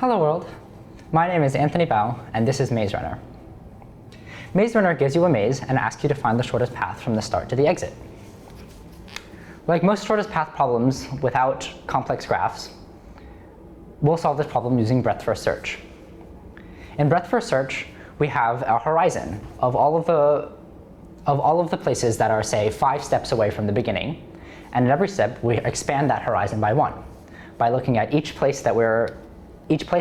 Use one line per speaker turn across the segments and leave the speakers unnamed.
Hello world, my name is Anthony Bao, and this is Maze Runner. Maze Runner gives you a maze and asks you to find the shortest path from the start to the exit. Like most shortest path problems without complex graphs, we'll solve this problem using breadth first search. In breadth first search, we have a horizon of all of the places that are, say, 5 steps away from the beginning, and at every step we expand that horizon by 1 by looking at each place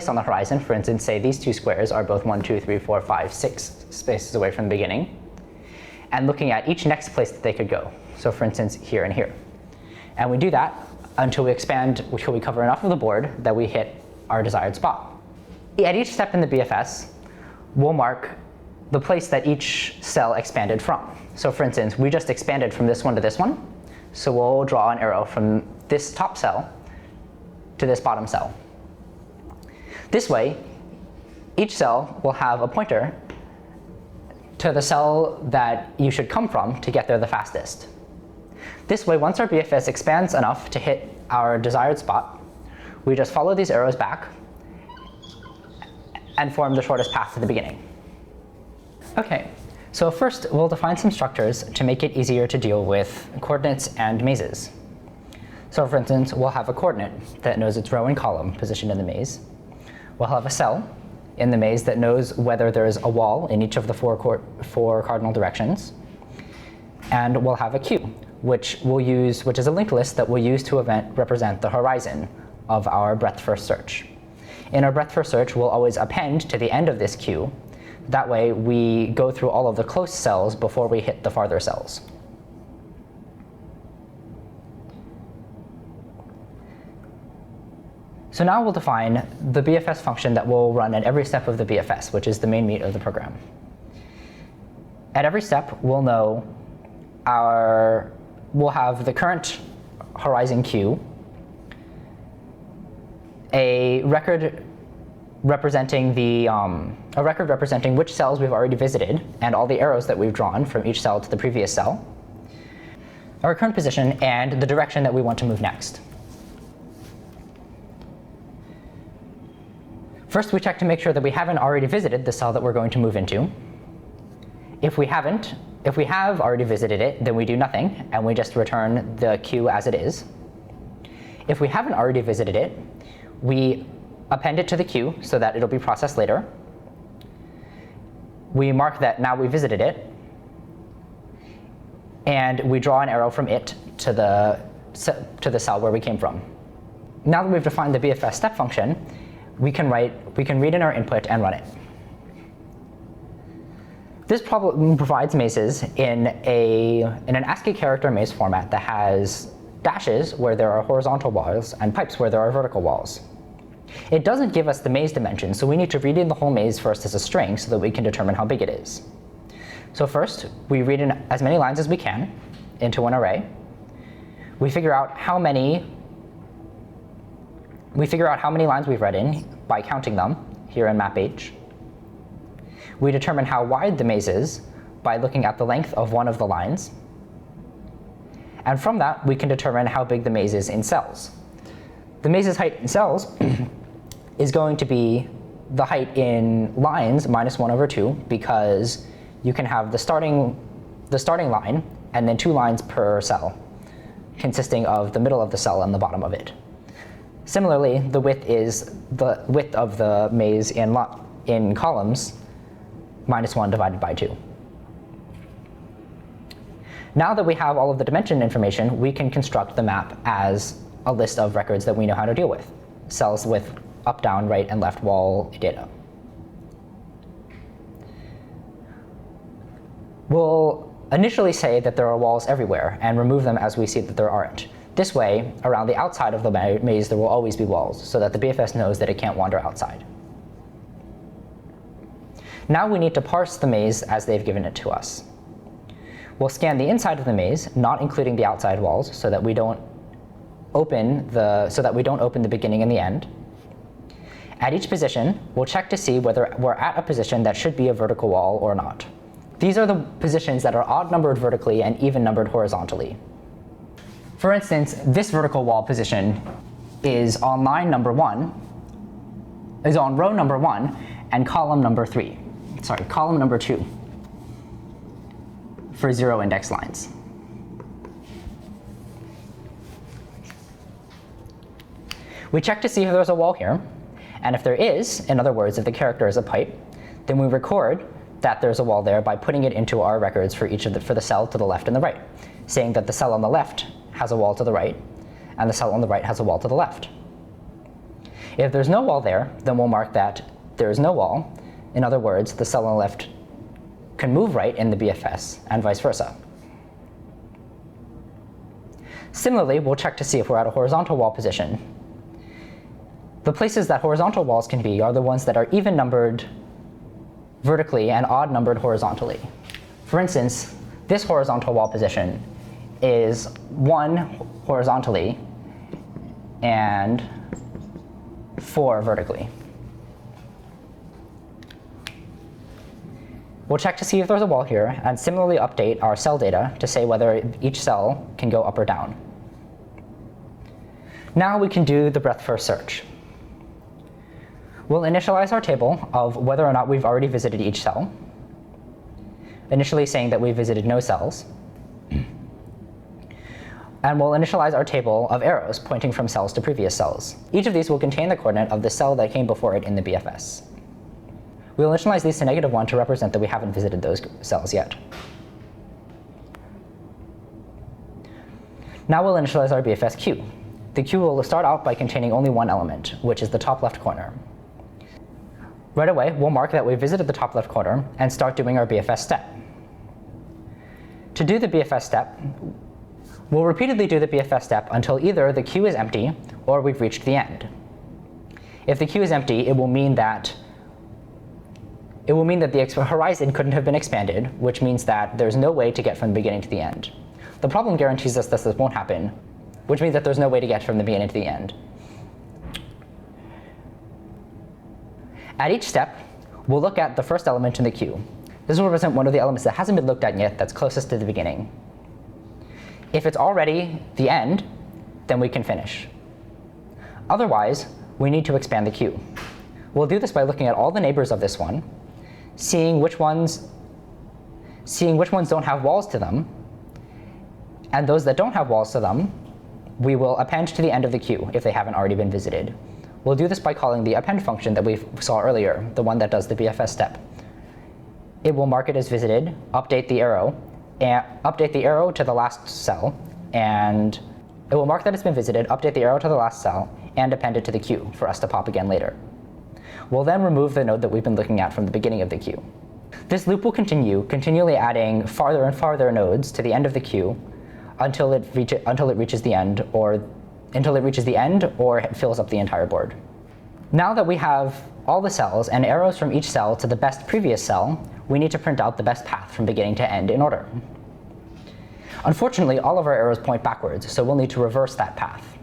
on the horizon. For instance, say these 2 squares are both 1, 2, 3, 4, 5, 6 spaces away from the beginning, and looking at each next place that they could go. So for instance, here and here. And we do that until we cover enough of the board that we hit our desired spot. At each step in the BFS, we'll mark the place that each cell expanded from. So for instance, we just expanded from this one to this one, so we'll draw an arrow from this top cell to this bottom cell. This way, each cell will have a pointer to the cell that you should come from to get there the fastest. This way, once our BFS expands enough to hit our desired spot, we just follow these arrows back and form the shortest path to the beginning. Okay, so first we'll define some structures to make it easier to deal with coordinates and mazes. So for instance, we'll have a coordinate that knows its row and column positioned in the maze. We'll have a cell in the maze that knows whether there is a wall in each of the four cardinal directions. And we'll have a queue, which is a linked list that we'll use to represent the horizon of our breadth first search. In our breadth first search, we'll always append to the end of this queue. That way, we go through all of the close cells before we hit the farther cells. So now we'll define the BFS function that will run at every step of the BFS, which is the main meat of the program. At every step, we'll have the current horizon queue, a record representing which cells we've already visited and all the arrows that we've drawn from each cell to the previous cell, our current position, and the direction that we want to move next. First, we check to make sure that we haven't already visited the cell that we're going to move into. If we have already visited it, then we do nothing, and we just return the queue as it is. If we haven't already visited it, we append it to the queue so that it'll be processed later. We mark that now we visited it, and we draw an arrow from it to the cell where we came from. Now that we've defined the BFS step function, we can read in our input and run it. This problem provides mazes in an ASCII character maze format that has dashes where there are horizontal walls and pipes where there are vertical walls. It doesn't give us the maze dimension, so we need to read in the whole maze first as a string so that we can determine how big it is. So first, we read in as many lines as we can into an array. We figure out how many lines we've read in by counting them here in map_h. We determine how wide the maze is by looking at the length of one of the lines. And from that, we can determine how big the maze is in cells. The maze's height in cells is going to be the height in lines minus 1/2, because you can have the starting line and then 2 lines per cell, consisting of the middle of the cell and the bottom of it. Similarly, the width is the width of the maze in columns minus 1 divided by 2. Now that we have all of the dimension information, we can construct the map as a list of records that we know how to deal with, cells with up, down, right, and left wall data. We'll initially say that there are walls everywhere and remove them as we see that there aren't. This way, around the outside of the maze, there will always be walls, so that the BFS knows that it can't wander outside. Now we need to parse the maze as they've given it to us. We'll scan the inside of the maze, not including the outside walls, so that we don't open the beginning and the end. At each position, we'll check to see whether we're at a position that should be a vertical wall or not. These are the positions that are odd numbered vertically and even numbered horizontally. For instance, this vertical wall position is on line number 1, is on row number 1 and column number 2 for 0 index lines. We check to see if there's a wall here, and if there is, in other words, if the character is a pipe, then we record that there's a wall there by putting it into our records for for the cell to the left and the right, saying that the cell on the left has a wall to the right, and the cell on the right has a wall to the left. If there's no wall there, then we'll mark that there is no wall. In other words, the cell on the left can move right in the BFS, and vice versa. Similarly, we'll check to see if we're at a horizontal wall position. The places that horizontal walls can be are the ones that are even numbered vertically and odd numbered horizontally. For instance, this horizontal wall position is 1 horizontally and 4 vertically. We'll check to see if there's a wall here and similarly update our cell data to say whether each cell can go up or down. Now we can do the breadth first search. We'll initialize our table of whether or not we've already visited each cell, initially saying that we visited no cells. And we'll initialize our table of arrows pointing from cells to previous cells. Each of these will contain the coordinate of the cell that came before it in the BFS. We'll initialize these to -1 to represent that we haven't visited those cells yet. Now we'll initialize our BFS queue. The queue will start out by containing only one element, which is the top left corner. Right away, we'll mark that we visited the top left corner and start doing our BFS step. To do the BFS step, we'll repeatedly do the BFS step until either the queue is empty or we've reached the end. If the queue is empty, it will mean that the horizon couldn't have been expanded, which means that there's no way to get from the beginning to the end. The problem guarantees us that this won't happen, which means that there's no way to get from the beginning to the end. At each step, we'll look at the first element in the queue. This will represent one of the elements that hasn't been looked at yet that's closest to the beginning. If it's already the end, then we can finish. Otherwise, we need to expand the queue. We'll do this by looking at all the neighbors of this one, seeing which ones don't have walls to them, and those that don't have walls to them, we will append to the end of the queue if they haven't already been visited. We'll do this by calling the append function that we saw earlier, the one that does the BFS step. It will mark it as visited, update the arrow to the last cell, and it will mark that it's been visited, update the arrow to the last cell, and append it to the queue for us to pop again later. We'll then remove the node that we've been looking at from the beginning of the queue. This loop will continue, continually adding farther and farther nodes to the end of the queue until it reaches the end, or it fills up the entire board. Now that we have all the cells and arrows from each cell to the best previous cell, we need to print out the best path from beginning to end in order. Unfortunately, all of our arrows point backwards, so we'll need to reverse that path.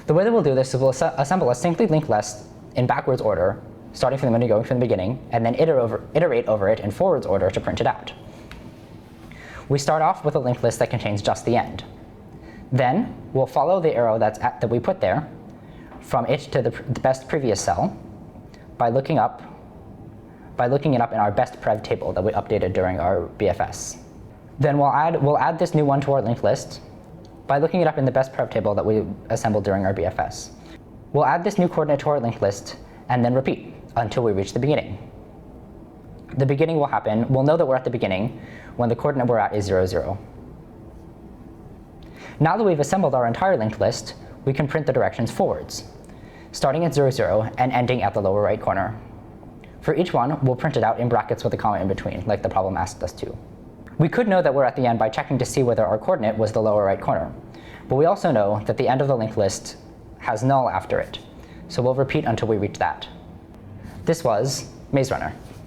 The way that we'll do this is we'll assemble a syncly linked list in backwards order, starting from the menu going from the beginning, and then iterate over it in forwards order to print it out. We start off with a linked list that contains just the end. Then we'll follow the arrow that we put there from it to the best previous cell by looking it up in our best prev table that we updated during our BFS. Then we'll add this new one to our linked list by looking it up in the best prev table that we assembled during our BFS. We'll add this new coordinate to our linked list and then repeat until we reach the beginning. The beginning will happen. We'll know that we're at the beginning when the coordinate we're at is 0, 0. Now that we've assembled our entire linked list, we can print the directions forwards, starting at 0, 0 and ending at the lower right corner. For each one, we'll print it out in brackets with a comma in between, like the problem asked us to. We could know that we're at the end by checking to see whether our coordinate was the lower right corner, but we also know that the end of the linked list has null after it, so we'll repeat until we reach that. This was Maze Runner.